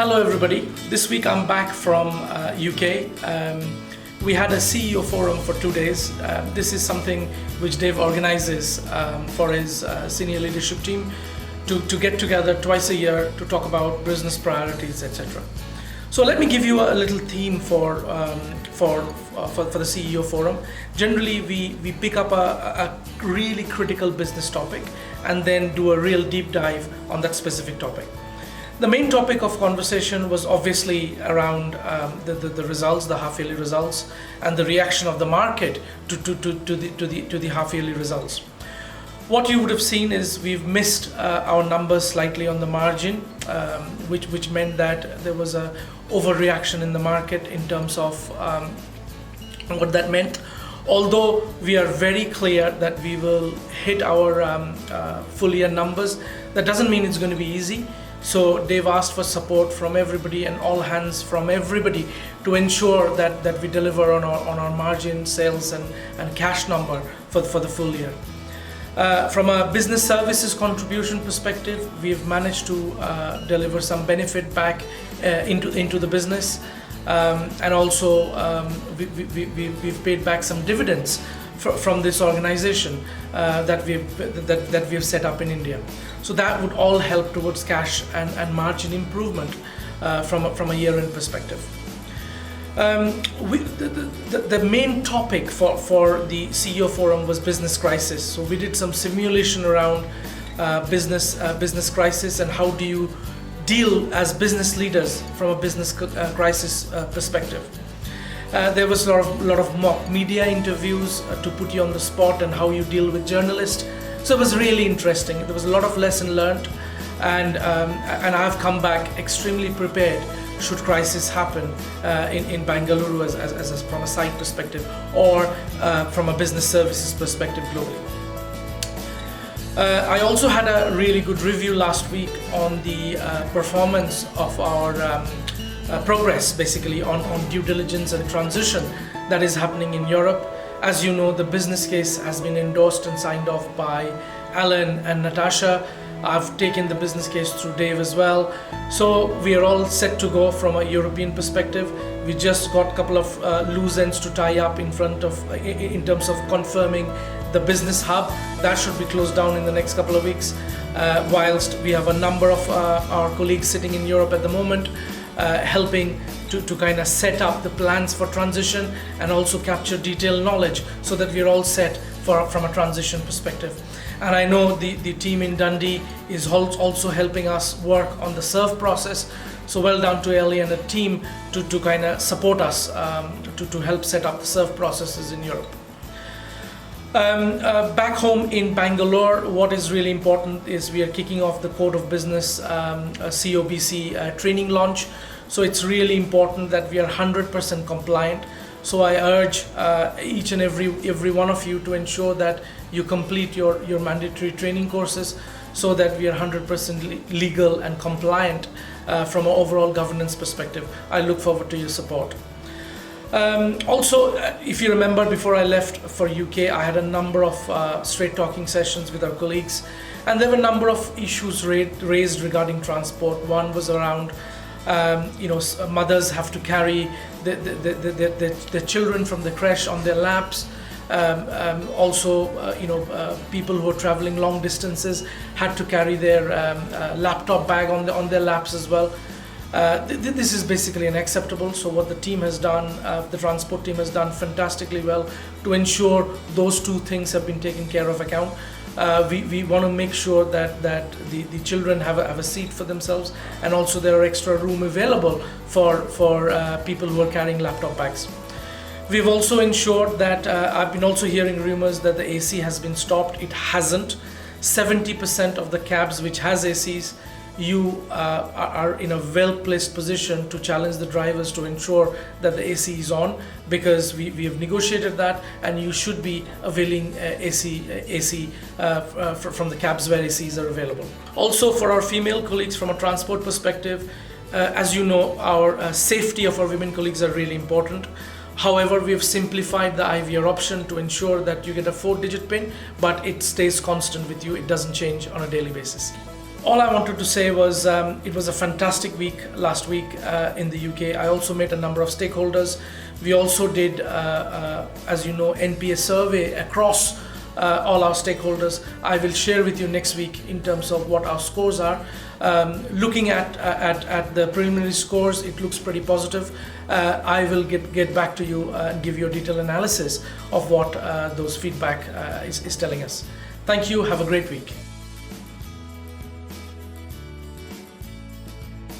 Hello everybody. This week I'm back from UK. We had a CEO forum for 2 days. This is something which Dave organizes for his senior leadership team to get together twice a year to talk about business priorities, etc. So let me give you a little theme for the CEO forum. Generally, we pick up a really critical business topic and then do a real deep dive on that specific topic. The main topic of conversation was obviously around the results, the half-yearly results, and the reaction of the market to the half-yearly results. What you would have seen is we've missed our numbers slightly on the margin, which meant that there was a overreaction in the market in terms of what that meant. Although we are very clear that we will hit our full year numbers, that doesn't mean it's going to be easy. So Dave asked for support from everybody and all hands from everybody to ensure that we deliver on our margin, sales and cash number for the full year. From a business services contribution perspective, we've managed to deliver some benefit back into the business, and also we've paid back some dividends from this organization that we've set up in India. So that would all help towards cash and margin improvement from a year-end perspective. The main topic for the CEO forum was business crisis. So we did some simulation around business crisis and how do you deal as business leaders from a business crisis perspective. There was a lot of mock media interviews to put you on the spot and how you deal with journalists. So it was really interesting. There was a lot of lesson learned, and I've come back extremely prepared should crisis happen in Bangalore as from a site perspective or from a business services perspective globally. I also had a really good review last week on the performance of our progress basically on due diligence and transition that is happening in Europe. As you know, the business case has been endorsed and signed off by Alan and Natasha. I've taken the business case through Dave as well. So we are all set to go from a European perspective. We just got a couple of loose ends to tie up in terms of confirming the business hub. That should be closed down in the next couple of weeks. Whilst we have a number of our colleagues sitting in Europe at the moment, helping to kind of set up the plans for transition and also capture detailed knowledge so that we're all set from a transition perspective. And I know the team in Dundee is also helping us work on the SURF process. So well done to Ellie and the team to kind of support us to help set up the SURF processes in Europe. Back home in Bangalore, what is really important is we are kicking off the Code of Business COBC training launch. So it's really important that we are 100% compliant. So I urge each and every one of you to ensure that you complete your mandatory training courses so that we are 100% legal and compliant from an overall governance perspective. I look forward to your support. Also, if you remember, before I left for UK, I had a number of straight talking sessions with our colleagues, and there were a number of issues raised regarding transport. One was around mothers have to carry the children from the creche on their laps. People who are traveling long distances had to carry their laptop bag on their laps as well. This is basically unacceptable. So what the team has done, the transport team has done fantastically well to ensure those two things have been taken care of account. We want to make sure that the children have a seat for themselves, and also there are extra room available for people who are carrying laptop bags. We've also ensured that I've been also hearing rumors that the AC has been stopped. It hasn't. 70% of the cabs which has ACs, you are in a well-placed position to challenge the drivers to ensure that the AC is on, because we have negotiated that, and you should be availing AC from the cabs where ACs are available. Also, for our female colleagues from a transport perspective, as you know, our safety of our women colleagues are really important. However, we have simplified the IVR option to ensure that you get a 4-digit PIN, but it stays constant with you. It doesn't change on a daily basis. All I wanted to say was it was a fantastic week last week in the UK. I also met a number of stakeholders. We also did, as you know, NPS survey across all our stakeholders. I will share with you next week in terms of what our scores are. Looking at the preliminary scores, it looks pretty positive. I will get back to you and give you a detailed analysis of what those feedback is telling us. Thank you. Have a great week.